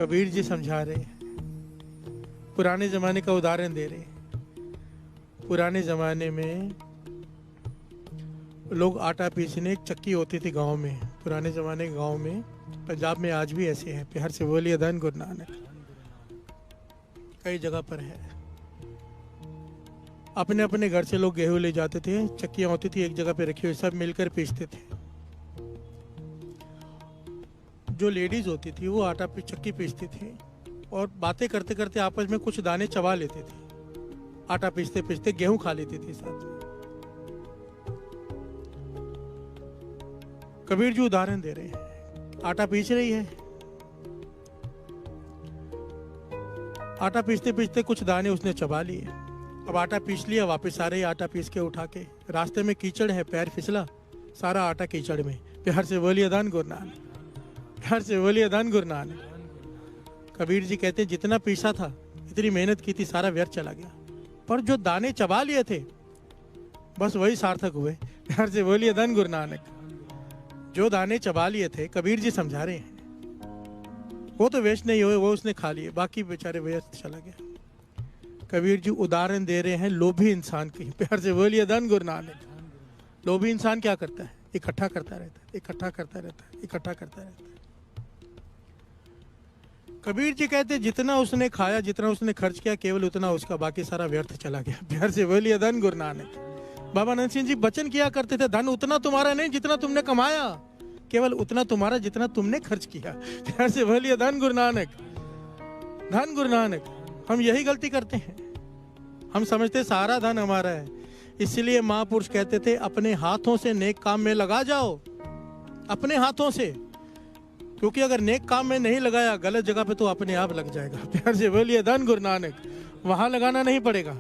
कबीर जी समझा रहे, पुराने ज़माने का उदाहरण दे रहे। पुराने ज़माने में लोग आटा पीसने, एक चक्की होती थी गांव में। पुराने ज़माने के गांव में, पंजाब में आज भी ऐसे हैं। प्यार से बोलिए धन गुरु नानक। कई जगह पर है। अपने अपने घर से लोग गेहूं ले जाते थे, चक्कियां होती थी एक जगह पे रखी हुई, सब मिलकर पीसते थे। जो लेडीज होती थी वो आटा चक्की पीसती थी और बातें करते करते आपस में कुछ दाने चबा लेते थे। आटा पीसते पीसते गेहूं खा लेती थी साथ में। कबीर जी उदाहरण दे रहे हैं। आटा पीस रही है, आटा पीसते पीसते कुछ दाने उसने चबा लिए। अब आटा पीस लिया, वापस आ रही, आटा पीस के उठा के, रास्ते में कीचड़ है, पैर फिसला, सारा आटा कीचड़ में। प्यार से बोलिए धन गुरु नानक। प्यार से बोलिए धन गुरु नानक। कबीर जी कहते हैं जितना पीसा था, इतनी मेहनत की थी, सारा व्यर्थ चला गया, पर जो दाने चबा लिए थे बस वही सार्थक हुए। प्यार से बोलिए धन गुरु नानक। जो दाने चबा लिए थे, कबीर जी समझा रहे हैं, वो तो वेस्ट नहीं हुए, वो उसने खा लिए, बाकी बेचारे व्यर्थ चला गया। कबीर जी उदाहरण दे रहे हैं लोभी इंसान की। प्यार से बोलिए धन गुरु नानक। लोभी इंसान क्या करता है? इकट्ठा करता रहता है, इकट्ठा करता रहता है, इकट्ठा करता रहता है। कबीर जी कहते जितना उसने खाया, जितना उसने खर्च किया, केवल उतना उसका, बाकी सारा व्यर्थ चला गया। प्यार से बोलिए धन गुरु नानक। बाबा नंद सिंह जी वचन किया करते थे, धन उतना तुम्हारा नहीं जितना तुमने कमाया, केवल उतना तुम्हारा जितना तुमने खर्च किया। प्यार से बोलिए धन गुरु नानक। धन गुरु नानक। हम यही गलती करते हैं, हम समझते सारा धन हमारा है। इसलिए महापुरुष कहते थे अपने हाथों से नेक काम में लगा जाओ, अपने हाथों से, क्योंकि अगर नेक काम में नहीं लगाया गलत जगह पे तो अपने आप लग जाएगा। प्यार से बोलिए धन गुरु नानक। वहां लगाना नहीं पड़ेगा,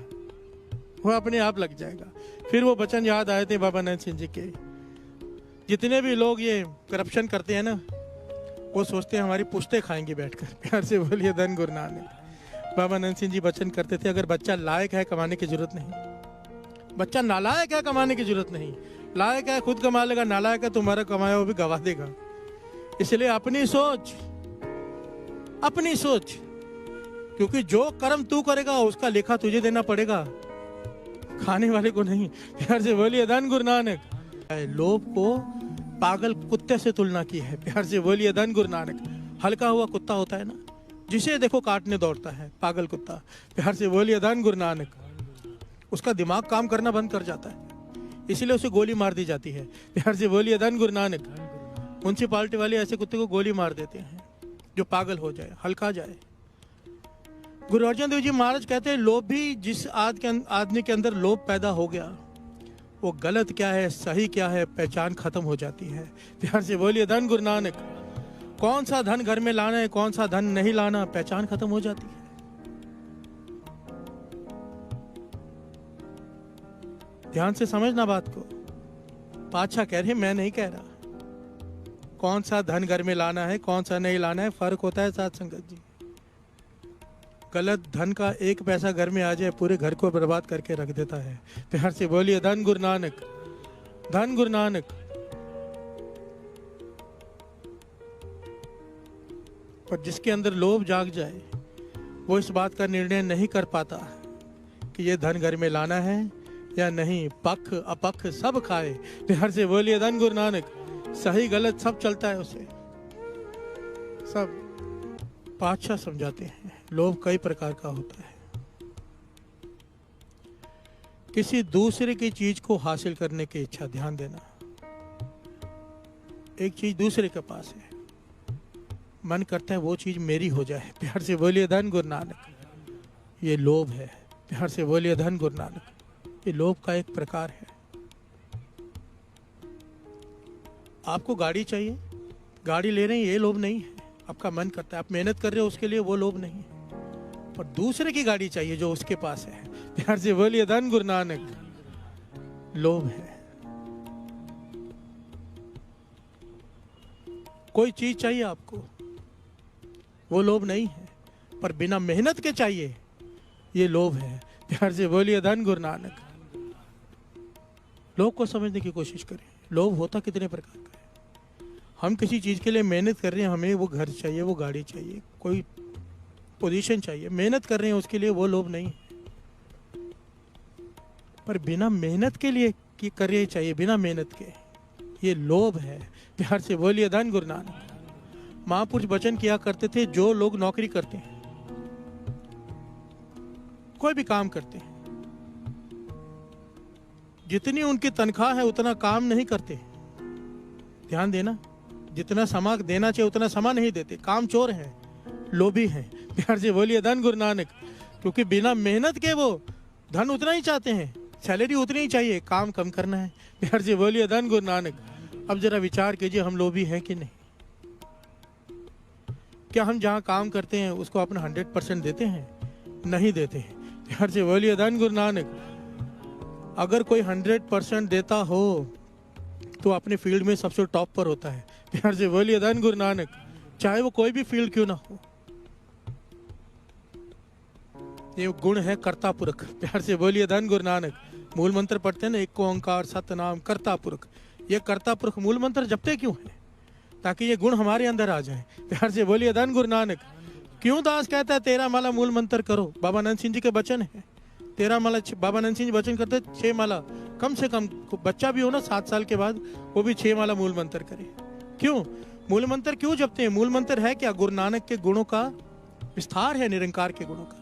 वो अपने आप लग जाएगा। फिर वो वचन याद आए थे बाबा नंद सिंह जी के। जितने भी लोग ये करप्शन करते हैं ना, वो सोचते हैं हमारी पुश्ते खाएंगे बैठकर। प्यार से बोलिए धन गुरु नानक। बाबा नंद सिंह जी वचन करते थे, अगर बच्चा लायक है कमाने की जरूरत नहीं, बच्चा नालायक है कमाने की जरूरत नहीं, लायक है खुद कमा लेगा, नालायक है तुम्हारा कमाया वो भी गवा देगा। इसलिए अपनी सोच, अपनी सोच, क्योंकि जो कर्म तू करेगा उसका लेखा तुझे देना पड़ेगा, खाने वाले को नहीं। प्यार से बोलिए धन गुरु नानक। लोभ को पागल कुत्ते से तुलना की है। प्यार से बोलिए धन गुरु नानक। हल्का हुआ कुत्ता होता है ना, जिसे देखो काटने दौड़ता है, पागल कुत्ता। प्यार से बोलिए धन गुरु नानक। उसका दिमाग काम करना बंद कर जाता है, इसीलिए उसे गोली मार दी जाती है। प्यार से बोलिए धन गुरु नानक। म्युनिसिपालिटी वाले ऐसे कुत्ते को गोली मार देते हैं जो पागल हो जाए, हल्का जाए। गुरु अर्जन देव जी महाराज कहते हैं लोभ भी, जिस आदमी के अंदर लोभ पैदा हो गया, वो गलत क्या है सही क्या है पहचान खत्म हो जाती है। प्यार से बोलिए धन गुरु नानक। कौन सा धन घर में लाना है, कौन सा धन नहीं लाना, पहचान खत्म हो जाती है। ध्यान से समझना बात को। पातशाह कह रहे, मैं नहीं कह रहा कौन सा धन घर में लाना है, कौन सा नहीं लाना है, फर्क होता है साथ संगत जी। गलत धन का एक पैसा घर में आ जाए, पूरे घर को बर्बाद करके रख देता है। प्यार से बोलिए धन गुरु नानक। धन गुरु नानक। पर जिसके अंदर लोभ जाग जाए, वो इस बात का निर्णय नहीं कर पाता कि ये धन घर में लाना है या नहीं, पक्ष अपक्ष सब खाए। प्यार से बोलिए धन गुरु नानक। सही गलत सब चलता है उसे, सब। पातशाह समझाते हैं लोभ कई प्रकार का होता है। किसी दूसरे की चीज को हासिल करने की इच्छा, ध्यान देना, एक चीज दूसरे के पास है, मन करता है वो चीज मेरी हो जाए। प्यार से बोलिए धन गुरु नानक। ये लोभ है। प्यार से बोलिए धन गुरु नानक। ये लोभ का एक प्रकार है। आपको गाड़ी चाहिए, गाड़ी ले रहे हैं, ये लोभ नहीं है। आपका मन करता है, आप मेहनत कर रहे हो उसके लिए, वो लोभ नहीं है। पर दूसरे की गाड़ी चाहिए जो उसके पास है। प्यार से बोलिए धन गुरु नानक। लोभ है। कोई चीज चाहिए आपको, वो लोभ नहीं है, पर बिना मेहनत के चाहिए, ये लोभ है। प्यार से बोलिए धन गुरु नानक। लोभ को समझने की कोशिश करें। लोभ होता कितने प्रकार का है। हम किसी चीज़ के लिए मेहनत कर रहे हैं, हमें वो घर चाहिए, वो गाड़ी चाहिए, कोई पोजीशन चाहिए, मेहनत कर रहे हैं उसके लिए, वो लोभ नहीं है। पर बिना मेहनत के लिए कि करे चाहिए, बिना मेहनत के, ये लोभ है। प्यार से बोलिए धन गुरु नानक। महापुरुष वचन किया करते थे, जो लोग नौकरी करते हैं, कोई भी काम करते हैं, जितनी उनकी तनख्वाह है उतना काम नहीं करते। ध्यान देना, जितना समा देना चाहिए उतना समा नहीं देते। काम चोर है, लोभी है। प्यार से बोलिए धन गुरु नानक। क्योंकि बिना मेहनत के वो धन उतना ही चाहते हैं, सैलरी उतनी ही चाहिए, काम कम करना है। प्यार से बोलिए धन गुरु नानक। अब जरा विचार कीजिए, हम लोभी हैं कि नहीं? क्या हम जहाँ काम करते हैं उसको अपना 100% देते हैं? नहीं देते हैं। प्यार से बोलिए धन गुरु नानक। अगर कोई 100% देता हो तो अपने फील्ड में सबसे टॉप पर होता है। प्यार से बोलिए धन गुरु नानक। चाहे वो कोई भी फील्ड क्यों ना हो। ये गुण है कर्ता पुरख। प्यार से बोलिए धन गुरु नानक। मूल मंत्र पढ़ते हैं ना, एक ओंकार सतनाम कर्ता पुरख। ये कर्ता पुरख मूल मंत्र जपते क्यों है? ताकि ये गुण हमारे अंदर आ जाए। प्यार से बोलिए धन गुरु नानक। क्यों दास कहता है 13 माला मूल मंत्र करो? बाबा नंद सिंह जी के वचन है। 13 माला, बाबा नंद सिंह जी वचन करते 6 माला, कम से कम बच्चा भी हो ना 7 साल के बाद, वो भी 6 माला मूल मंत्र करे। क्यों मूल मंत्र क्यों जपते हैं? मूल मंत्र है क्या? गुरु नानक के गुणों का विस्तार है, निरंकार के गुणों का।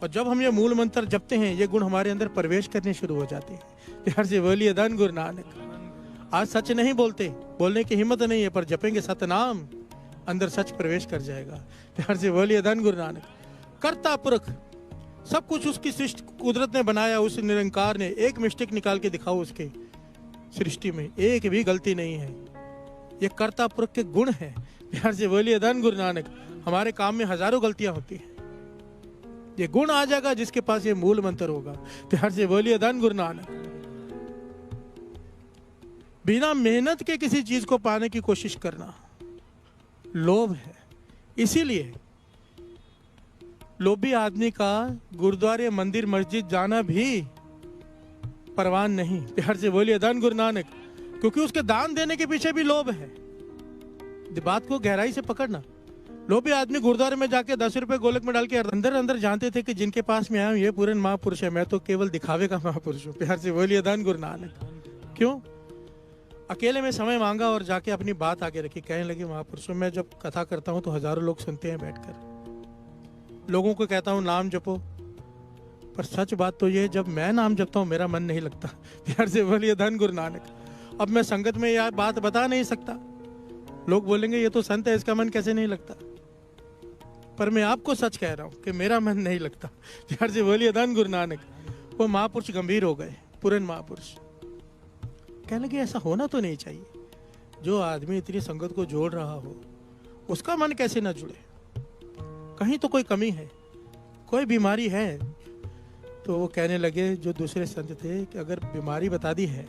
और जब हम ये मूल मंत्र जपते हैं, ये गुण हमारे अंदर प्रवेश करने शुरू हो जाते हैं। प्यार से बोलिए धन गुरु नानक। आज सच नहीं बोलते, बोलने की हिम्मत नहीं है, पर जपेंगे सतनाम, अंदर सच प्रवेश कर जाएगा। प्यार से बोलिए धन गुरु नानक। कर्ता पुरख, सब कुछ उसकी सृष्टि कुदरत ने बनाया, उस निरंकार ने। एक मिस्टेक निकाल के दिखाओ उसके सृष्टि में, एक भी गलती नहीं है। ये कर्ता पुरख के गुण है। प्यार से बोलिए धन गुरु नानक। हमारे काम में हजारों गलतियां होती हैं, ये गुण आ जाएगा जिसके पास ये मूल मंत्र होगा। प्यार से बोलिए धन गुरु नानक। बिना मेहनत के किसी चीज को पाने की कोशिश करना लोभ है। इसीलिए लोभी आदमी का गुरुद्वारे, मंदिर, मस्जिद जाना भी परवान नहीं। प्यार से बोलिए धन गुरु नानक। क्योंकि उसके दान देने के पीछे भी लोभ है। बात को गहराई से पकड़ना। लोभी आदमी गुरुद्वारे में जाके 10 रुपए गोलक में डाल के अंदर अंदर जानते थे कि जिनके पास में आया हूं ये पूरे महापुरुष है, मैं तो केवल दिखावे का महापुरुष हूँ। प्यार से बोलिए धन गुरु नानक। क्यों? अकेले में समय मांगा और जाके अपनी बात आगे रखी, कहने लगे महापुरुषों, मैं जब कथा करता हूँ तो हजारों लोग सुनते हैं बैठकर, लोगों को कहता हूँ नाम जपो, पर सच बात तो ये, जब मैं नाम जपता हूँ मेरा मन नहीं लगता। प्यार से बोलिए धन गुरु नानक। अब मैं संगत में यह बात बता नहीं सकता, लोग बोलेंगे ये तो संत है, इसका मन कैसे नहीं लगता? पर मैं आपको सच कह रहा हूँ कि मेरा मन नहीं लगता। प्यार से बोलिए धन गुरु नानक। वो महापुरुष गंभीर हो गए, पूरन महापुरुष कहने लगे ऐसा होना तो नहीं चाहिए। जो आदमी इतनी संगत को जोड़ रहा हो उसका मन कैसे ना जुड़े? कहीं तो कोई कमी है, कोई बीमारी है। तो वो कहने लगे जो दूसरे संत थे कि अगर बीमारी बता दी है,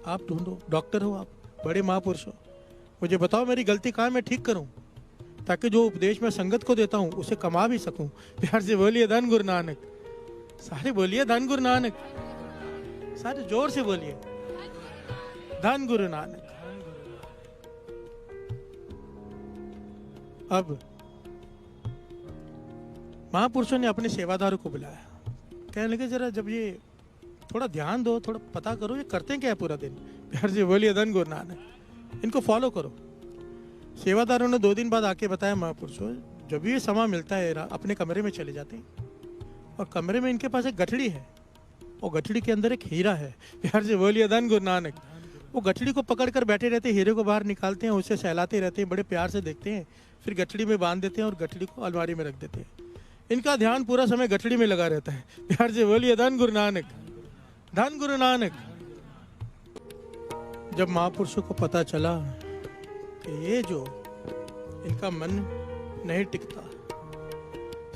आप ढूंढो, डॉक्टर हो आप, बड़े महापुरुष हो, मुझे बताओ मेरी गलती कहाँ मैं ठीक करूं, ताकि जो उपदेश मैं संगत को देता हूं उसे कमा भी सकूं। प्यार से बोलिए धन गुरु नानक। सारे बोलिए धन गुरु नानक, सारे जोर से बोलिए धन गुरु नानक। अब महापुरुषों ने अपने सेवादारों को बुलाया, कहने लगे जरा जब ये थोड़ा ध्यान दो, थोड़ा पता करो ये करते क्या है पूरा दिन। प्यार से बोलिए धन गुरु नानक। इनको फॉलो करो। सेवादारों ने 2 दिन बाद आके बताया महापुरुषों, जब ये समय मिलता है अपने कमरे में चले जाते हैं, और कमरे में इनके पास एक गठड़ी है, और गठड़ी के अंदर एक हीरा है। प्यार से बोलिए धन गुरु नानक। वो गठड़ी को पकड़ कर बैठे रहते, हीरे को बाहर निकालते हैं, उसे सहलाते रहते हैं, बड़े प्यार से देखते हैं, फिर गठड़ी में बांध देते हैं और गठड़ी को अलमारी में रख देते हैं। इनका ध्यान पूरा समय गठड़ी में लगा रहता है। प्यार से बोलिए धन गुरु नानक, धन गुरु नानक। जब महापुरुषों को पता चला कि ये जो इनका मन नहीं टिकता,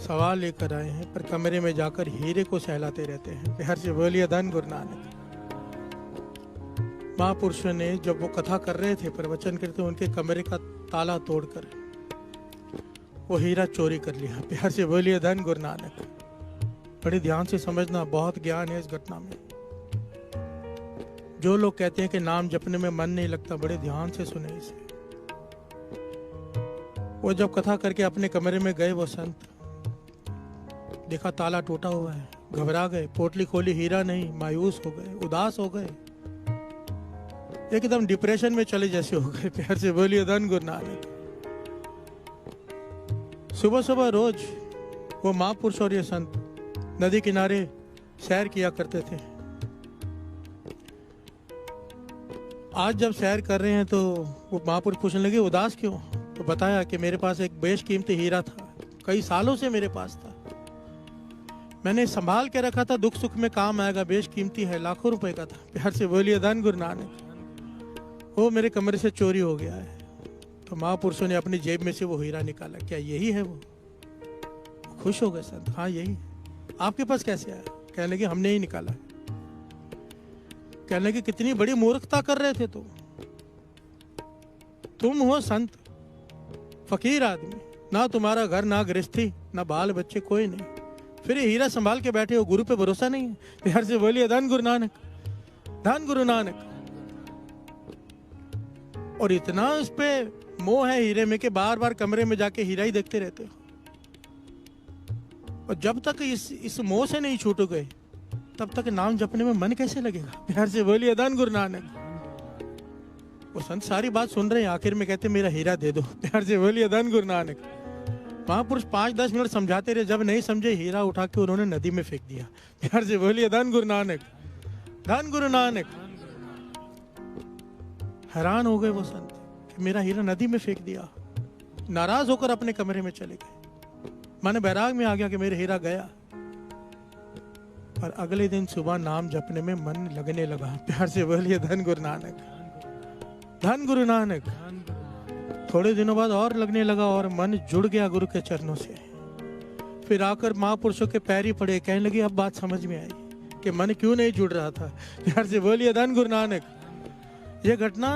सवाल लेकर आए हैं, पर कमरे में जाकर हीरे को सहलाते रहते हैं। प्यार से बोलिए धन गुरु नानक। महापुरुषों ने जब वो कथा कर रहे थे, प्रवचन करते, उनके कमरे का ताला तोड़कर वो हीरा चोरी कर लिया। प्यार से बोलिए धन गुरु नानक। बड़े ध्यान से समझना, बहुत ज्ञान है इस घटना में। जो लोग कहते हैं कि नाम जपने में मन नहीं लगता, बड़े ध्यान से सुने इसे। वो जब कथा करके अपने कमरे में गए वो संत, देखा ताला टूटा हुआ है, घबरा गए, पोटली खोली, हीरा नहीं, मायूस हो गए, उदास हो गए, एकदम डिप्रेशन में चले जैसे हो गए। प्यार से बोलिए धन गुरु नानक। सुबह सुबह रोज वो महापुरुष और ये संत नदी किनारे सैर किया करते थे। आज जब सैर कर रहे हैं तो वो महापुरुष पूछने लगे उदास क्यों? तो बताया कि मेरे पास एक बेशकीमती हीरा था, कई सालों से मेरे पास था, मैंने संभाल के रखा था, दुख सुख में काम आएगा, बेशकीमती है, लाखों रुपए का था। प्यार से बोलिए धन गुरु नानक। वो मेरे कमरे से चोरी हो गया है। तो महापुरुषों ने अपनी जेब में से वो हीरा निकाला। क्या यही है वो? खुश हो गए संत, हाँ यही है। आपके पास कैसे आया? कहने लगे हमने ही निकाला। कहने लगे कितनी बड़ी मूर्खता कर रहे थे तुम हो संत, फकीर आदमी, ना तुम्हारा घर, ना गृहस्थी, ना बाल बच्चे, कोई नहीं, फिर ये हीरा संभाल के बैठे हो, गुरु पे भरोसा नहीं है। प्यार से बोलिए धन गुरु नानक, धन गुरु नानक। और इतना उस पे मोह है हीरे में कि बार बार कमरे में जाके हीरा ही देखते रहते हो। और जब तक इस मोह से नहीं छूट गए तब तक नाम जपने में मन कैसे लगेगा? प्यार से बोलिए धन गुरु नानक। वो संत सारी बात सुन रहे हैं, आखिर में कहते मेरा हीरा दे दो। प्यार से बोलिए धन गुरु नानक। महापुरुष 5-10 मिनट समझाते रहे, जब नहीं समझे हीरा उठा के उन्होंने नदी में फेंक दिया। प्यार से बोलिए धन गुरु नानक, धन गुरु नानक। हैरान हो गए वो संत कि मेरा हीरा नदी में फेंक दिया। नाराज होकर अपने कमरे में चले गए। माने बैराग में आ गया कि मेरा हीरा गया। और अगले दिन सुबह नाम जपने में मन लगने लगा। प्यार से बोलिए धन गुरु नानक, धन गुरु नानक। थोड़े दिनों बाद और लगने लगा और मन जुड़ गया गुरु के चरणों से। फिर आकर महापुरुषों के पैर ही पड़े, कहने लगे अब बात समझ में आई कि मन क्यों नहीं जुड़ रहा था। प्यार से बोलिए धन गुरु नानक। यह घटना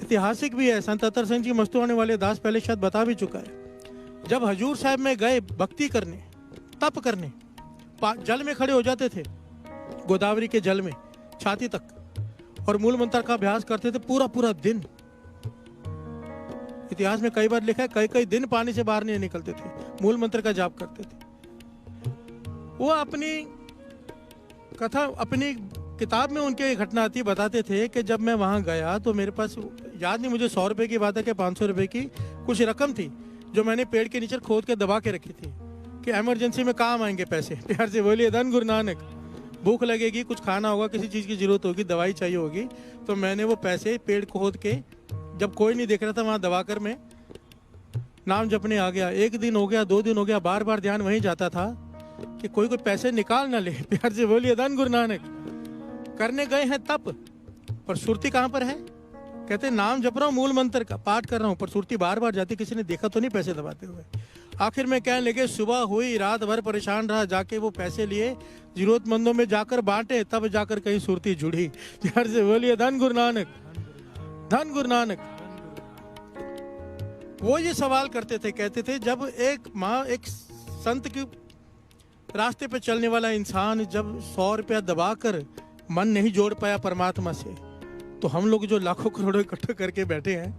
ऐतिहासिक भी है। संत अतर सिंह जी मस्तुआने वाले दास पहले शायद बता भी चुका है। जब हजूर साहब में गए भक्ति करने, तप करने, जल में खड़े हो जाते थे, गोदावरी के जल में छाती तक, और मूल मंत्र का अभ्यास करते थे पूरा पूरा दिन। इतिहास में कई बार लिखा है कई कई दिन पानी से बाहर नहीं निकलते थे, मूल मंत्र का जाप करते थे। वो अपनी कथा, अपनी किताब में उनके घटना आती, बताते थे कि जब मैं वहां गया तो मेरे पास, याद नहीं मुझे 100 रुपए की बात है कि 500 रुपए की कुछ रकम थी जो मैंने पेड़ के नीचे खोद के दबा के रखी थी कि इमरजेंसी में काम आएंगे पैसे। प्यार से बोलिए धन गुरु नानक। भूख लगेगी, कुछ खाना होगा, किसी चीज की जरूरत होगी, दवाई चाहिए होगी, तो मैंने वो पैसे पेड़ खोद के, जब कोई नहीं देख रहा था, वहां दबाकर मैं नाम जपने आ गया। 1 दिन हो गया, 2 दिन हो गया, बार बार ध्यान वहीं जाता था कि कोई पैसे निकाल ना ले। प्यार से बोलिए धन गुरु नानक। करने गए हैं तप, पर सुरती कहां पर है? कहते नाम जप रहा हूं, मूल मंत्र का पाठ कर रहा हूं, पर सुरती बार बार जाती, किसी ने देखा तो नहीं पैसे दबाते हुए। आखिर में कहने लगे सुबह हुई, रात भर परेशान रहा, जाके वो पैसे लिए, जरूरतमंदों में जाकर बांटे, तब जाकर कहीं सुरती जुड़ी। प्यार से बोलिए धन गुरु नानक, धन गुरु नानक। वो ये सवाल करते थे, कहते थे जब एक संत के रास्ते पे चलने वाला इंसान जब 100 रुपया दबाकर मन नहीं जोड़ पाया परमात्मा से, तो हम लोग जो लाखों करोड़ों इकट्ठे करके बैठे हैं,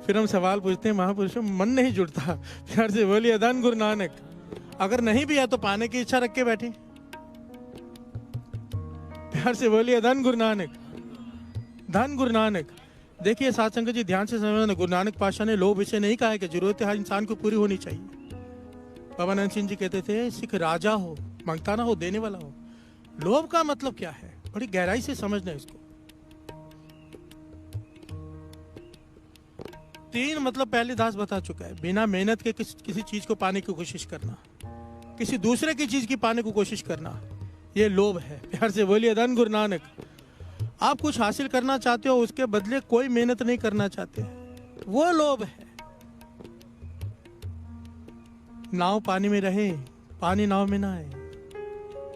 फिर हम सवाल पूछते हैं महापुरुषों मन नहीं जुड़ता। प्यार से बोलिए धन गुरु नानक। अगर नहीं भी है तो पाने की इच्छा रख के बैठे। प्यार से बोलिए धन गुरु नानक, धन गुरु नानक। देखिए साथ संगत जी ध्यान से समझना, गुरु नानक पातशाह ने लोभ इसे नहीं कहा है कि जरूरत हर इंसान को पूरी होनी चाहिए। बाबा नंद सिंह जी कहते थे सिख राजा हो, मांगता ना हो, देने वाला हो। लोभ का मतलब क्या है, बड़ी गहराई से समझना इसको। 3 मतलब पहले दास बता चुका है। बिना मेहनत के किसी चीज को पाने की कोशिश करना, किसी दूसरे की चीज की पाने की कोशिश करना, ये लोभ है। प्यार से बोलिए धन गुरु नानक। आप कुछ हासिल करना चाहते हो, उसके बदले कोई मेहनत नहीं करना चाहते, वो लोभ है। नाव पानी में रहे, पानी नाव में ना आए।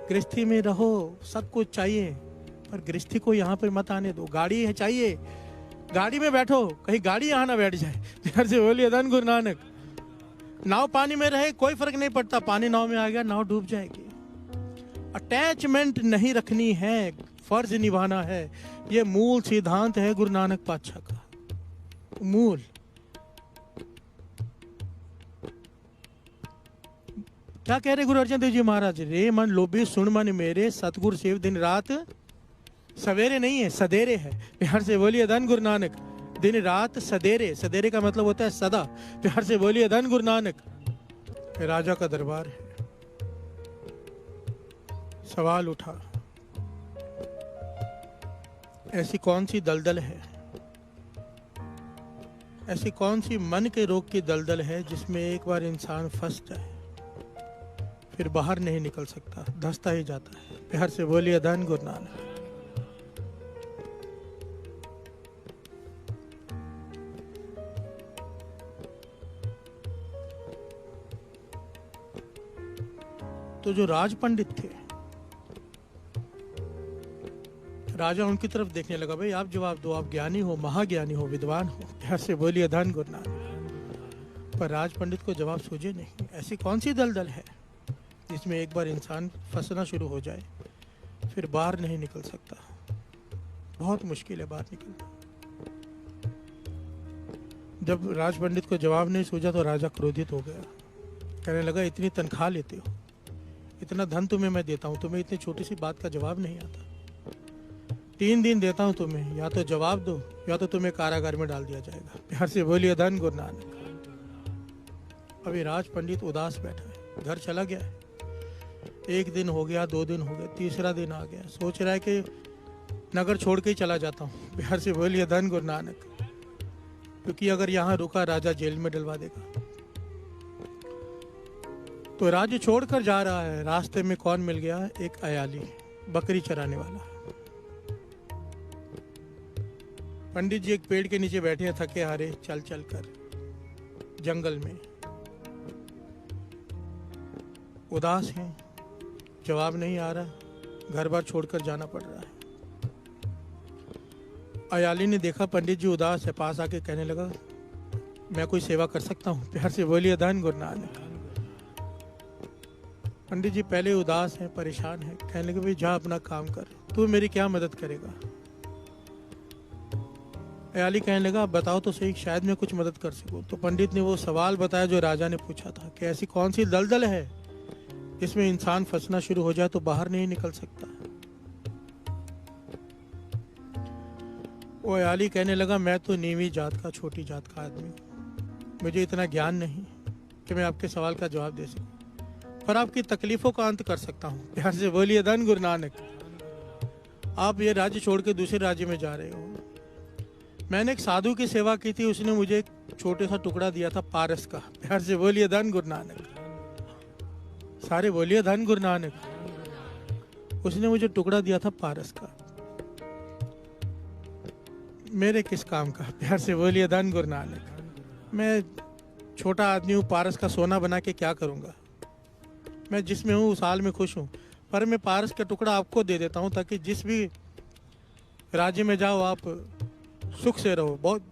गृहस्थी में रहो, सब कुछ चाहिए, पर गृहस्थी को यहाँ पर मत आने दो। गाड़ी है चाहिए, गाड़ी में बैठो, कहीं गाड़ी यहाँ ना बैठ जाए। प्यार से बोलिए धन गुरु नानक। नाव पानी में रहे कोई फर्क नहीं पड़ता, पानी नाव में आ गया नाव डूब जाएगी। अटैचमेंट नहीं रखनी है, फर्ज निभाना है। ये मूल सिद्धांत है गुरु नानक पातशाह का, मूल। क्या कह रहे गुरु अर्जन देव जी महाराज? रे मन लोभी सुन मन मेरे, सतगुरु सेव दिन रात सवेरे नहीं है, सदेरे है। प्यार से बोलिए धन गुरु नानक। दिन रात सदेरे, सदेरे का मतलब होता है सदा। प्यार से बोलिए धन गुरु नानक। राजा का दरबार है। सवाल उठा, ऐसी कौन सी दलदल है, ऐसी कौन सी मन के रोग की दलदल है जिसमें एक बार इंसान फंस जाए फिर बाहर नहीं निकल सकता, धंसता ही जाता है। प्यार से बोलिए धन गुरु नानक। तो जो राज पंडित थे, राजा उनकी तरफ देखने लगा, भाई आप जवाब दो, आप ज्ञानी हो, महाज्ञानी हो, विद्वान हो। प्यार से बोलिए धन गुरु नानक। पर राज पंडित को जवाब सूझे नहीं। ऐसी कौन सी दलदल है जिसमें एक बार इंसान फंसना शुरू हो जाए फिर बाहर नहीं निकल सकता? बहुत मुश्किल है बाहर निकलना। जब राज पंडित को जवाब नहीं सूझा तो राजा क्रोधित हो गया। कहने लगा, इतनी तनख्वाह लेते हो, इतना धन तुम्हें मैं देता हूं, तुम्हें इतनी छोटी सी बात का जवाब नहीं आता। 3 दिन देता हूं तुम्हें, या तो जवाब दो या तो तुम्हें कारागार में डाल दिया जाएगा। प्यार से बोलिए धन गुरु नानक। अभी राज पंडित उदास बैठा है, घर चला गया है। 1 दिन हो गया, 2 दिन हो गया, तीसरा दिन आ गया। सोच रहा है कि नगर छोड़ के ही चला जाता हूँ। प्यार से बोलिए धन गुरु नानक। क्योंकि अगर यहाँ रुका राजा जेल में डलवा देगा। तो राज्य छोड़कर जा रहा है, रास्ते में कौन मिल गया? एक अयाली, बकरी चराने वाला। पंडित जी एक पेड़ के नीचे बैठे हैं, थके हारे चल चल कर जंगल में, उदास हैं, जवाब नहीं आ रहा, घर बार छोड़कर जाना पड़ रहा है। अयाली ने देखा पंडित जी उदास है, पास आके कहने लगा, मैं कोई सेवा कर सकता हूँ? प्यार से बोलिए धन गुरु नानक। पंडित जी पहले उदास हैं, परेशान हैं, कहने लगे, भाई जा अपना काम कर, तू मेरी क्या मदद करेगा? अयाली कहने लगा, बताओ तो सही, शायद मैं कुछ मदद कर सकूं। तो पंडित ने वो सवाल बताया जो राजा ने पूछा था कि ऐसी कौन सी दलदल है जिसमें इंसान फंसना शुरू हो जाए तो बाहर नहीं निकल सकता। वो अयाली कहने लगा, मैं तो नीवीं जात का, छोटी जात का आदमी हूँ, मुझे इतना ज्ञान नहीं कि मैं आपके सवाल का जवाब दे सकूं, पर आपकी तकलीफों का अंत कर सकता हूँ। प्यार से बोलिए धन गुरु नानक। आप ये राज्य छोड़ के दूसरे राज्य में जा रहे हो। मैंने एक साधु की सेवा की थी, उसने मुझे एक छोटे सा टुकड़ा दिया था पारस का। प्यार से बोलिए धन गुरु नानक। सारे बोलिए धन गुरु नानक। उसने मुझे टुकड़ा दिया था पारस का, मेरे किस काम का? प्यार से बोलिए धन गुरु नानक। मैं छोटा आदमी हूँ, पारस का सोना बना के क्या करूँगा? मैं जिसमें हूँ उस हाल में खुश हूँ, पर मैं पारस का टुकड़ा आपको दे देता हूँ ताकि जिस भी राज्य में जाओ आप सुख से रहो, बहुत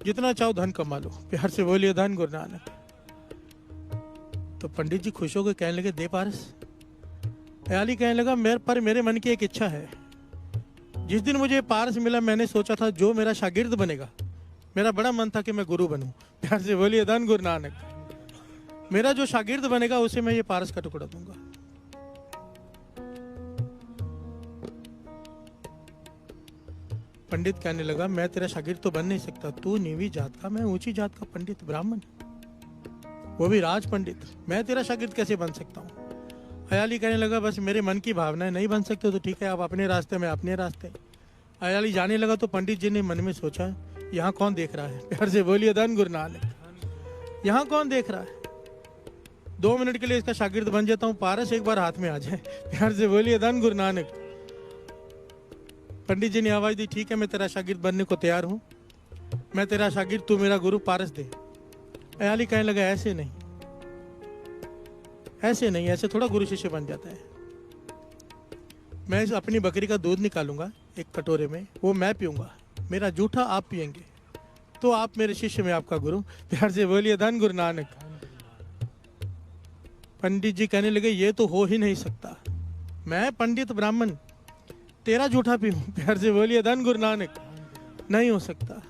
जितना चाहो धन कमा लो। प्यार से बोलिए धन गुरु नानक। तो पंडित जी खुश हो गए, कहने लगे, दे पारस। अयाली कहने लगा, मेरे मन की एक इच्छा है। जिस दिन मुझे पारस मिला मैंने सोचा था जो मेरा शागिर्द बनेगा, मेरा बड़ा मन था कि मैं गुरु बनूं। प्यार से बोलिए धन गुरु नानक। मेरा जो शागिर्द बनेगा उसे मैं ये पारस का टुकड़ा दूंगा। पंडित कहने लगा, मैं तेरा शागिर्द तो बन नहीं सकता, तू नीवीं जात का, मैं ऊंची जात का पंडित ब्राह्मण, वो भी राज पंडित, मैं तेरा शागिर्द कैसे बन सकता हूँ? अयाली कहने लगा, बस मेरे मन की भावना है, नहीं बन सकते तो ठीक है, आप अपने रास्ते में अपने रास्ते। अयाली जाने लगा तो पंडित जी ने मन में सोचा, यहाँ कौन देख रहा है? प्यार से बोलिए धन गुरु नानक। यहाँ कौन देख रहा है? 2 मिनट के लिए इसका शागिर्द बन जाता हूँ, पारस एक बार हाथ में आ जाए। प्यार से बोलिए धन गुरु नानक। पंडित जी ने आवाज दी, ठीक है, मैं तेरा शागिर्द बनने को तैयार हूँ, मैं तेरा शागिर्द, तू मेरा गुरु, पारस दे। अयाली कहने लगा, ऐसे नहीं, ऐसे नहीं, ऐसे थोड़ा गुरु शिष्य बन जाता है। मैं अपनी बकरी का दूध निकालूंगा एक कटोरे में, वो मैं पीऊंगा, मेरा जूठा आप पियेंगे, तो आप मेरे शिष्य में आपका गुरु। प्यार से बोलिए धन गुरु नानक। पंडित जी कहने लगे, ये तो हो ही नहीं सकता, मैं पंडित ब्राह्मण तेरा जूठा पीऊं? प्यार से बोलिए धन गुरु नानक। नहीं हो सकता।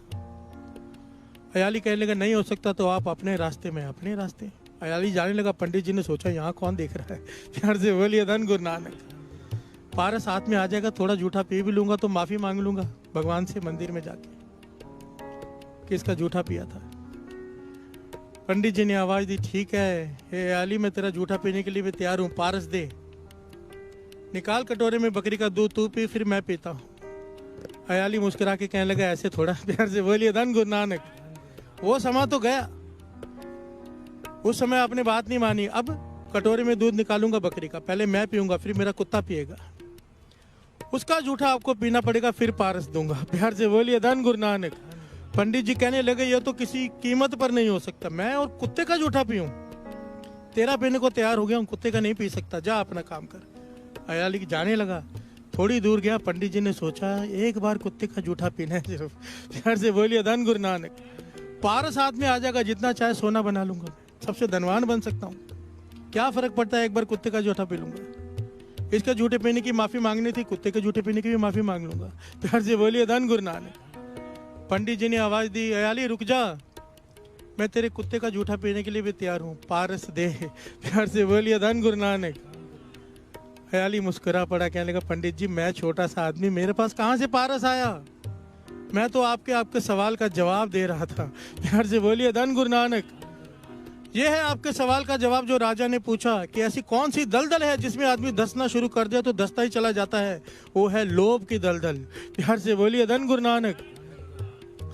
अयाली कहने लगा, नहीं हो सकता तो आप अपने रास्ते में अपने रास्ते, अयाली जाने लगा। पंडित जी ने सोचा यहाँ कौन देख रहा है, प्यार से बोलिए धन गुरु नानक। पारस हाथ में आ जाएगा, थोड़ा जूठा पी भी लूंगा तो माफी मांग लूंगा भगवान से मंदिर में जाके कि इसका जूठा पिया था। पंडित जी ने आवाज दी, ठीक है हे अयाली, मैं तेरा जूठा पीने के लिए भी तैयार हूँ। पारस दे, निकाल कटोरे में बकरी का दूध, तू पी फिर मैं पीता हूँ। अयाली मुस्कुरा के कहने लगा, ऐसे थोड़ा, प्यार से बोलिए धन गुरु नानक। वो समा तो गया, उस समय आपने बात नहीं मानी। अब कटोरे में दूध निकालूंगा बकरी का, पहले मैं पीऊंगा फिर मेरा कुत्ता पिएगा, उसका जूठा आपको पीना पड़ेगा, फिर पारस दूंगा। प्यार से बोलिए धन गुरु नानक। पंडित जी कहने लगे, ये तो किसी कीमत पर नहीं हो सकता, मैं और कुत्ते का जूठा पीऊं? तेरा पीने को तैयार हो गया हूं, कुत्ते का नहीं पी सकता, जा अपना काम कर। अयाली जाने लगा, थोड़ी दूर गया। पंडित जी ने सोचा, एक बार कुत्ते का जूठा पीना है सिर्फ। प्यार से बोलिए धन गुरु नानक। पारस हाथ में आ जाएगा, जितना चाहे सोना बना लूंगा, सबसे धनवान बन सकता हूँ, क्या फर्क पड़ता है, एक बार कुत्ते का जूठा पी लूंगा। इसका जूठे पीने की माफी मांगनी थी, कुत्ते के जूठे पीने की भी माफी मांग लूंगा। प्यार से बोलिए धन गुरु नानक। पंडित जी ने आवाज दी, अयाली रुक जा, मैं तेरे कुत्ते का जूठा पीने के लिए भी तैयार हूँ, पारस दे। प्यार से बोलिए धन गुरु नानक। अयाली मुस्कुरा पड़ा, कहने लगा, पंडित जी मैं छोटा सा आदमी, मेरे पास कहाँ से पारस आया, मैं तो आपके सवाल का जवाब दे रहा था। प्यार से बोलिए धन गुरु नानक। यह है आपके सवाल का जवाब जो राजा ने पूछा कि ऐसी कौन सी दलदल है जिसमें आदमी धंसना शुरू कर दिया तो धंसता ही चला जाता है, वो है लोभ की दलदल। प्यार से बोलिए धन गुरु नानक।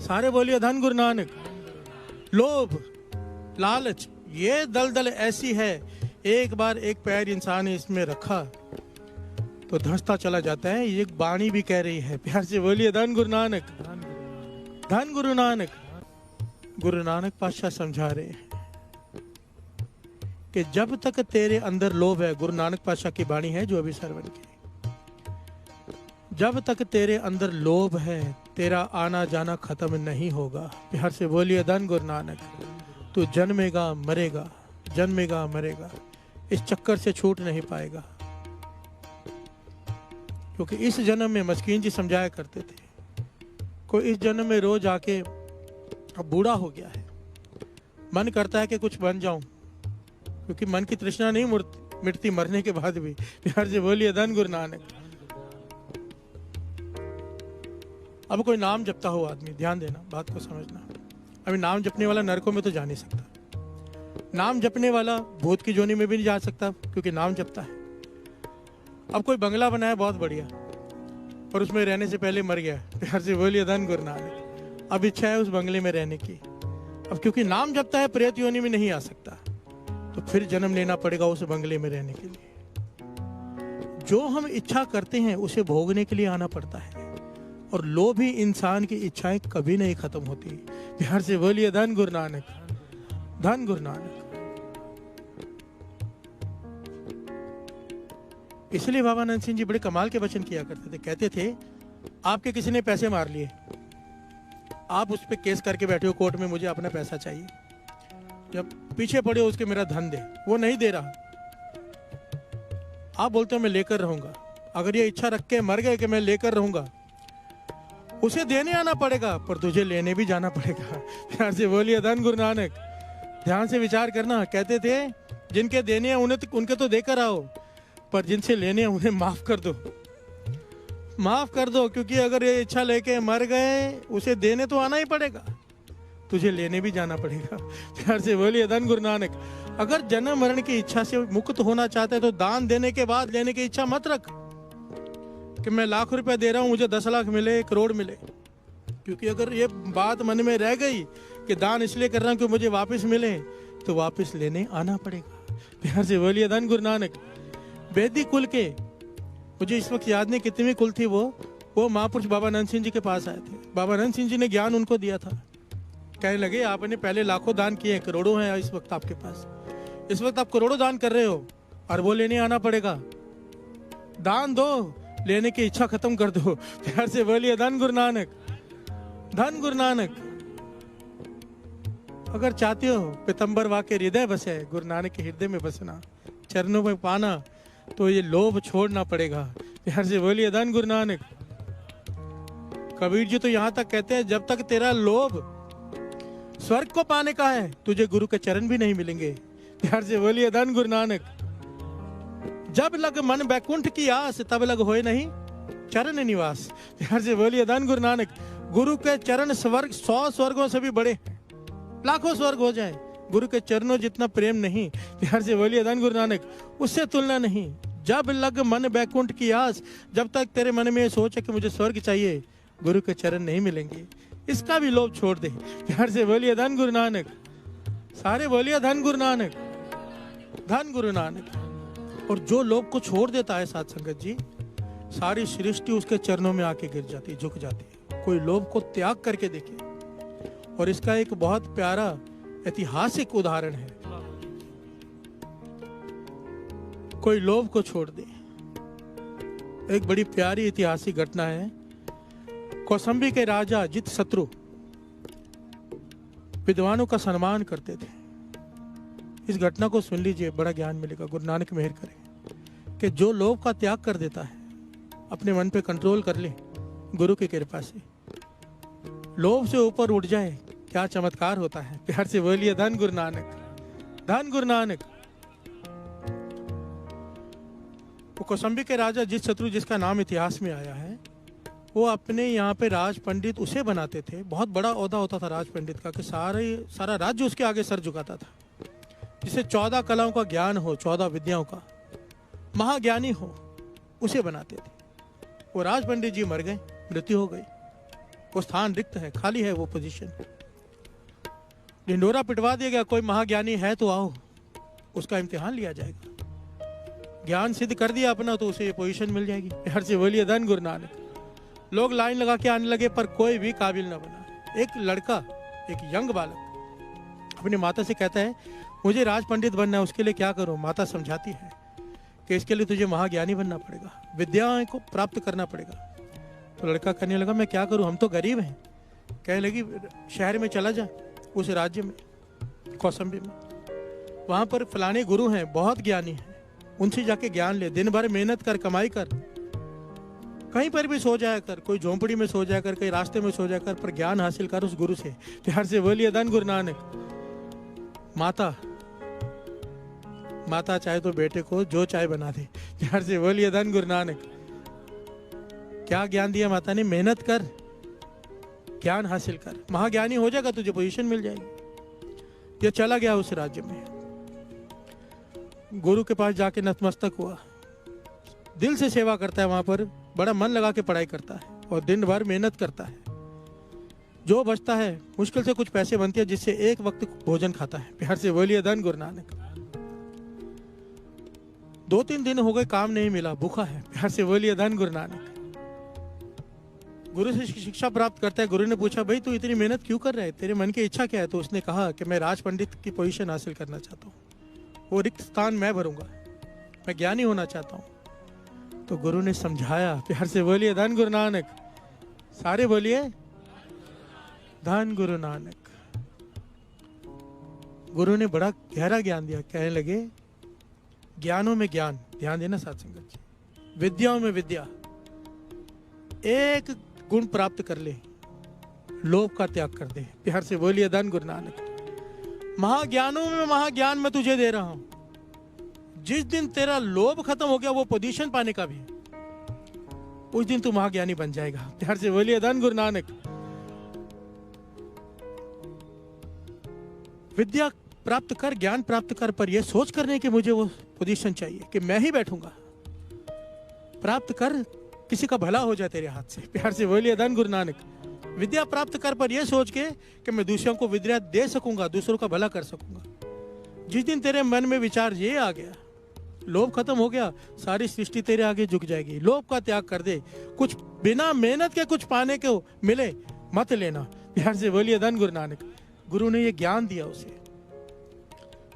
सारे बोलिए धन गुरु नानक। लोभ, लालच, ये दलदल ऐसी है, एक बार एक पैर इंसान ने इसमें रखा तो धंसता चला जाता है। ये वाणी भी कह रही है। प्यार से बोलिए धन गुरु नानक। धन गुरु नानक। गुरु नानक पातशाह समझा रहे हैं कि जब तक तेरे अंदर लोभ है, गुरु नानक पातशाह की वाणी है जो अभी श्रवण की, जब तक तेरे अंदर लोभ है तेरा आना जाना खत्म नहीं होगा। प्यार से बोलिए धन गुरु नानक। तू जन्मेगा मरेगा, जन्मेगा मरेगा, इस चक्कर से छूट नहीं पाएगा। क्योंकि इस जन्म में मस्कीन जी समझाया करते थे, कोई इस जन्म में रोज आके अब बूढ़ा हो गया है, मन करता है कि कुछ बन जाऊं, क्योंकि मन की तृष्णा नहीं मिटती मरने के बाद भी। प्यार से बोलिए धन गुरु नानक। अब कोई नाम जपता हो आदमी, ध्यान देना, बात को समझना। अभी नाम जपने वाला नरकों में तो जा नहीं सकता, नाम जपने वाला भूत की जोनी में भी नहीं जा सकता क्योंकि नाम जपता है। अब कोई बंगला बनाया बहुत बढ़िया और उसमें रहने से पहले मर गया, प्यार से बोलिए धन गुरु नानक। अब इच्छा है उस बंगले में रहने की, अब क्योंकि नाम जपता है प्रेत योनि में नहीं आ सकता, तो फिर जन्म लेना पड़ेगा उस बंगले में रहने के लिए। जो हम इच्छा करते हैं उसे भोगने के लिए आना पड़ता है, और लोभी इंसान की इच्छाएं कभी नहीं खत्म होती। प्यार से बोलिए धन गुरु नानक। धन गुरु नानक। इसलिए बाबा नंद सिंह जी बड़े कमाल के वचन किया करते थे। कहते थे, आपके किसी ने पैसे मार लिए, आप उस पर केस करके बैठे हो कोर्ट में, मुझे अपना पैसा चाहिए, जब पीछे पड़े हो उसके मेरा धन दे, वो नहीं दे रहा, आप बोलते हो मैं लेकर रहूंगा। अगर ये इच्छा रख के मर गए कि मैं लेकर रहूंगा, उसे देने आना पड़ेगा पर तुझे लेने भी जाना पड़ेगा। प्यार से बोलिए धन गुरु नानक। ध्यान से विचार करना। कहते थे जिनके देने हैं उनके तो देकर आओ, पर जिनसे लेने हैं उन्हें माफ कर दो, माफ कर दो, क्योंकि अगर ये इच्छा लेके मर गए उसे देने तो आना ही पड़ेगा, तुझे लेने भी जाना पड़ेगा। प्यार से बोलिए धन गुरु नानक। अगर जन्म मरण की इच्छा से मुक्त होना चाहते हैं तो दान देने के बाद लेने की इच्छा मत रख कि मैं लाख रुपए दे रहा हूं मुझे 10 लाख मिले, 1 करोड़ मिले, क्योंकि अगर ये बात मन में रह गई कि दान इसलिए कर रहा हूं कि मुझे वापस मिले, तो वापस लेने आना पड़ेगा। प्यार से बोलिए धन गुरु नानक। वैदिक कुल के, मुझे इस वक्त याद नहीं कितनी कुल थी, वो महापुरुष बाबा नंद सिंह जी के पास आए थे। बाबा नंद सिंह जी ने ज्ञान उनको दिया था। कहने लगे, आपने पहले लाखों दान किए, करोड़ों हैं इस वक्त आपके पास, इस वक्त आप करोड़ों दान कर रहे हो, और वो लेने आना पड़ेगा। दान दो, लेने की इच्छा खत्म कर दो। प्यार से बोलिए धन गुरु नानक। धन गुरु नानक। अगर चाहते हो पीतम्बर वाके हृदय बसे, गुरु नानक के हृदय में बसना, चरणों में पाना, तो ये लोभ छोड़ना पड़ेगा। प्यार से बोलिए धन गुरु नानक। कबीर जी तो यहां तक कहते हैं, जब तक तेरा लोभ स्वर्ग को पाने का है, तुझे गुरु के चरण भी नहीं मिलेंगे। प्यार से बोलिए धन गुरु नानक। जब लग मन बैकुंठ की आस, तब लग होए नहीं चरण निवास। प्यार से बोलिए धन गुरु नानक। गुरु के चरण स्वर्ग 100 स्वर्गों से भी बड़े, लाखों स्वर्ग हो जाए, गुरु के चरणों जितना प्रेम नहीं। प्यार से बोलिए धन गुरु नानक, उससे तुलना नहीं। जब लग मन बैकुंठ की आस, जब तक तेरे मन में ये सोच है कि मुझे स्वर्ग चाहिए, गुरु के चरण नहीं मिलेंगे, इसका भी लोभ छोड़ दे। प्यार से बोलिए धन गुरु नानक। सारे बोलिए धन गुरु नानक, धन गुरु नानक। और जो लोभ को छोड़ देता है साथ संगत जी, सारी सृष्टि उसके चरणों में आके गिर जाती है, झुक जाती है। कोई लोभ को त्याग करके देखे। और इसका एक बहुत प्यारा ऐतिहासिक उदाहरण है। कोई लोभ को छोड़ दे। एक बड़ी प्यारी ऐतिहासिक घटना है। कौसंबी के राजा अजितशत्रु विद्वानों का सम्मान करते थे। इस घटना को सुन लीजिए, बड़ा ज्ञान मिलेगा। गुरु नानक मेहर करें कि जो लोभ का त्याग कर देता है, अपने मन पे कंट्रोल कर ले गुरु की कृपा से, लोभ से ऊपर उठ जाए, क्या चमत्कार होता है। प्यार से बोलिए धन गुरु नानक, धन गुरु नानक। वो कौसंबी के राजा अजितशत्रु, जिसका नाम इतिहास में आया है, वो अपने यहाँ पे राज पंडित उसे बनाते थे। बहुत बड़ा ओहदा होता था राज पंडित का कि सारा राज्य उसके आगे सर झुकाता था। जिसे 14 कलाओं का ज्ञान हो, 14 विद्याओं का महाज्ञानी हो, उसे बनाते थे। वो राज पंडित जी मर गए, मृत्यु हो गई, वो स्थान रिक्त है, खाली है वो पोजीशन। ढिंडोरा पिटवा दिया गया, कोई महाज्ञानी है तो आओ, उसका इम्तिहान लिया जाएगा। ज्ञान सिद्ध कर दिया अपना तो उसे ये पोजीशन मिल जाएगी। प्यार से बोलिए धन गुरु नानक। लोग लाइन लगा के आने लगे, पर कोई भी काबिल ना बना। एक लड़का, एक यंग बालक अपनी माता से कहता है, मुझे राज पंडित बनना है, उसके लिए क्या करूं। माता समझाती है कि इसके लिए तुझे महाज्ञानी बनना पड़ेगा, विद्याओं को प्राप्त करना पड़ेगा। तो लड़का कहने लगा, मैं क्या करूं, हम तो गरीब हैं। कहने लगी, शहर में चला जा, उस राज्य में, कौसंबी में, वहां पर फलाने गुरु हैं, बहुत ज्ञानी हैं, उनसे जाके ज्ञान ले। दिन भर मेहनत कर, कमाई कर, कहीं पर भी सो जाया कर, कोई झोंपड़ी में सो जाया कर, कहीं रास्ते में सो जाया कर, पर ज्ञान हासिल कर उस गुरु से। प्यार से बोलिए धन गुरु नानक। माता चाहे तो बेटे को जो चाहे बना दे। प्यार से बोलिए धन गुरु नानक। क्या ज्ञान दिया माता ने, मेहनत कर, ज्ञान हासिल कर, महाज्ञानी हो जाएगा, तुझे पोजीशन मिल जाएगी। ये चला गया उस राज्य में, गुरु के पास जाके नतमस्तक हुआ, दिल से सेवा करता है, वहां पर बड़ा मन लगा के पढ़ाई करता है और दिन भर मेहनत करता है। जो बचता है, मुश्किल से कुछ पैसे बनते हैं, जिससे एक वक्त भोजन खाता है। प्यार से बोलिए धन गुरु नानक। 2-3 दिन हो गए, काम नहीं मिला, भूखा है। प्यार से बोलिए धन गुरु नानक। गुरु से शिक्षा प्राप्त करता है। गुरु ने पूछा, भाई तू इतनी मेहनत क्यों कर रहा है, तेरे मन की इच्छा क्या है। तो उसने कहा कि मैं राज पंडित की पोजीशन हासिल करना चाहता हूँ, वो रिक्त स्थान मैं भरूंगा, मैं ज्ञानी होना चाहता हूँ। तो गुरु ने समझाया। प्यार से बोलिए धन गुरु नानक। सारे बोलिए धन गुरु नानक। गुरु ने बड़ा गहरा ज्ञान दिया। कहने लगे, ज्ञानों में ज्ञान, ध्यान देना साथ संगत जी, विद्याओं में विद्या, एक गुण प्राप्त कर ले, लोभ का त्याग कर दे। प्यार से बोलिए धन गुरु नानक। महाज्ञानों में महाज्ञान मैं तुझे दे रहा हूं। जिस दिन तेरा लोभ खत्म हो गया, वो पोजीशन पाने का भी, उस दिन तू महाज्ञानी बन जाएगा। प्यार से बोलिए धन गुरु नानक। विद्या प्राप्त कर, ज्ञान प्राप्त कर, पर यह सोच करने कि मुझे वो पोजीशन चाहिए कि मैं ही बैठूंगा। प्राप्त कर, किसी का भला हो जाए तेरे हाथ से। प्यार से बोलिए धन गुरु नानक। विद्या प्राप्त कर, पर यह सोच के कि मैं दूसरों को विद्या दे सकूंगा, दूसरों का भला कर सकूंगा। जिस दिन तेरे मन में विचार ये आ गया, लोभ खत्म हो गया, सारी सृष्टि तेरे आगे झुक जाएगी। लोभ का त्याग कर दे। कुछ बिना मेहनत के कुछ पाने को मिले मत लेना। प्यार से बोलिए धन गुरु नानक। गुरु ने ये ज्ञान दिया उसे।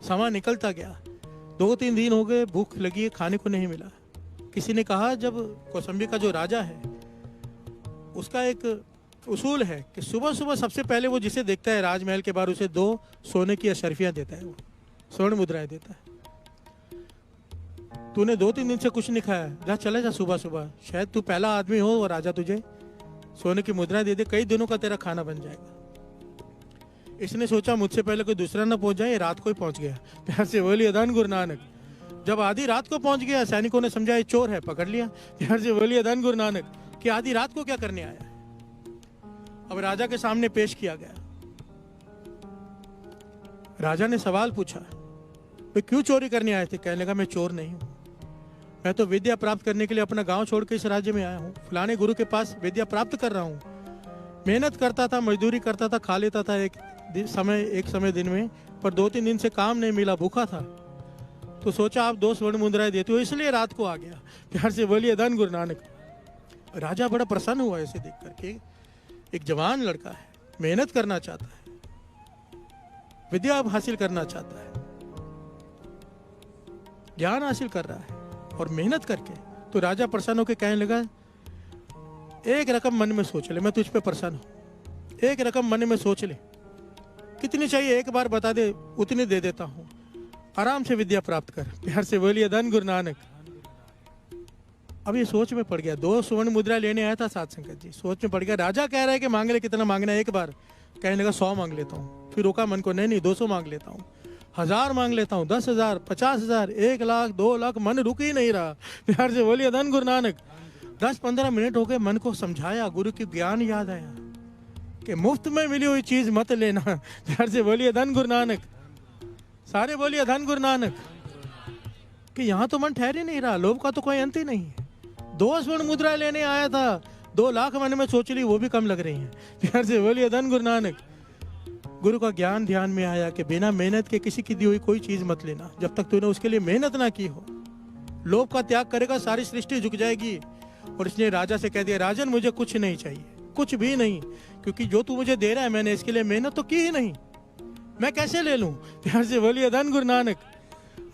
समय निकलता गया, 2-3 दिन हो गए, भूख लगी है, खाने को नहीं मिला। किसी ने कहा, जब कौसंबी का जो राजा है, उसका एक उसूल है कि सुबह सुबह सबसे पहले वो जिसे देखता है राजमहल के बाहर, उसे 2 सोने की अशरफियां देता है, वो स्वर्ण मुद्राएं देता है। तूने 2-3 दिन से कुछ नहीं खाया, जा चला जा सुबह सुबह, शायद तू पहला आदमी हो और राजा तुझे सोने की मुद्राएं दे दे, कई दिनों का तेरा खाना बन जाएगा। इसने सोचा मुझसे पहले कोई दूसरा ना पहुंच जाए, ये रात को ही पहुंच गया। प्यार से बोलिए धन गुरु नानक। जब आधी रात को पहुंच गया, सैनिकों ने समझा ये चोर है, पकड़ लिया। प्यार से बोलिए धन गुरु नानक। कि आधी रात को क्या करने आया है। अब राजा के सामने पेश किया गया। राजा ने सवाल पूछा, वे क्यों चोरी करने आए थे? कहने लगा, मैं चोर नहीं हूं, मैं तो विद्या प्राप्त करने के लिए अपना गांव छोड़ के इस राज्य में आया हूं। फलाने गुरु के पास विद्या प्राप्त कर रहा हूं। मेहनत करता था, मजदूरी करता था, खा लेता था एक समय दिन में, पर 2-3 दिन से काम नहीं मिला, भूखा था। तो सोचा आप 2 स्वर्ण मुद्राएं देते हो, इसलिए रात को आ गया। प्यार से बोलिए धन गुरु नानक। राजा बड़ा प्रसन्न हुआ ऐसे देख करके। एक जवान लड़का है, मेहनत करना चाहता है, विद्या हासिल करना चाहता है, ज्ञान हासिल कर रहा है और मेहनत करके। तो राजा प्रसन्न होकर कहने लगा, एक रकम मन में सोच ले, मैं तुझ पे प्रसन्न हूं। एक रकम मन में सोच ले, कितनी चाहिए एक बार बता दे, उतनी दे देता हूं, आराम से विद्या प्राप्त कर। प्यार से बोलिए धन गुरु नानक। अब ये सोच में पड़ गया। 2 स्वर्ण मुद्रा लेने आया था साध संगत जी, सोच में पड़ गया। राजा कह रहा है कि मांग ले, कितना मांगना है एक बार? कहने लगा 100 मांग लेता हूँ। फिर रोका मन को, नहीं 200 मांग लेता हूँ, 1000 मांग लेता हूँ, 10,000, 50,000, 1 लाख, 2 लाख। मन रुक ही नहीं रहा। प्यार से बोलिए धन गुरु नानक। 10-15 मिनट हो गए, मन को समझाया, गुरु की ज्ञान याद आया कि मुफ्त में मिली हुई चीज मत लेना। प्यार से बोलिए धन गुरु नानक। सारे बोलिए धन गुरु नानक। कि यहाँ तो मन ठहर ही नहीं रहा, लोभ का तो कोई अंत ही नहीं है। 2 स्वर्ण मुद्रा लेने आया था, 2 लाख मन में सोच ली, वो भी कम लग रही हैं। प्यार से बोलिए धन गुरु नानक। गुरु का ज्ञान ध्यान में आया कि बिना मेहनत के किसी की दी हुई कोई चीज मत लेना, जब तक तूने उसके लिए मेहनत ना की हो। लोभ का त्याग करेगा, सारी सृष्टि झुक जाएगी। और इसने राजा से कह दिया, राजन मुझे कुछ नहीं चाहिए, कुछ भी नहीं, क्योंकि जो तू मुझे दे रहा है मैंने इसके लिए मेहनत तो की ही नहीं, मैं कैसे ले लूं? प्यार से बोलिए धन गुरु नानक।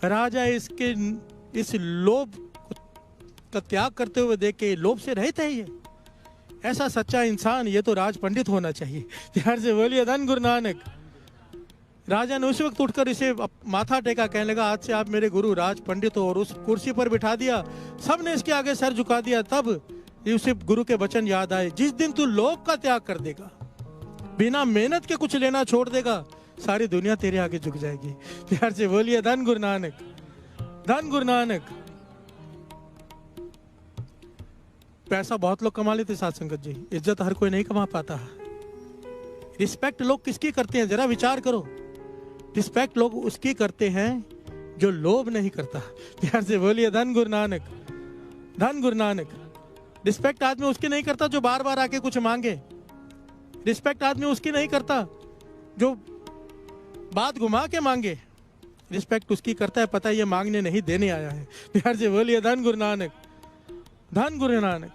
राजा इस लोभ का त्याग करते हुए देख के, लोभ से रहित है ये, ऐसा सच्चा इंसान, ये तो राज पंडित होना चाहिए। प्यार से बोलिए धन गुरु नानक। राजा ने उस वक्त उठकर इसे माथा टेका, कहने लगा, आज से आप मेरे गुरु राज पंडित हो। और उस कुर्सी पर बिठा दिया, सबने इसके आगे सर झुका दिया। तब उसे गुरु के वचन याद आए, जिस दिन तू लोभ का त्याग कर देगा, बिना मेहनत के कुछ लेना छोड़ देगा, सारी दुनिया तेरे आगे झुक जाएगी। प्यार से बोलिए धन गुरु नानक। धन गुरु नानक। पैसा बहुत लोग कमा लेते साथ संगत जी, इज्जत हर कोई नहीं कमा पाता। रिस्पेक्ट लोग किसकी करते हैं, जरा विचार करो। रिस्पेक्ट लोग उसकी करते हैं जो लोभ नहीं करता। प्यार से बोलिए धन गुरु नानक। धन गुरु नानक। रिस्पेक्ट आदमी उसकी नहीं करता जो बार बार आके कुछ मांगे। रिस्पेक्ट आदमी उसकी नहीं करता जो बात घुमा के मांगे। रिस्पेक्ट उसकी करता है, पता है ये मांगने नहीं देने आया है। प्यार से बोलिए धन गुरु नानक। धन गुरु नानक।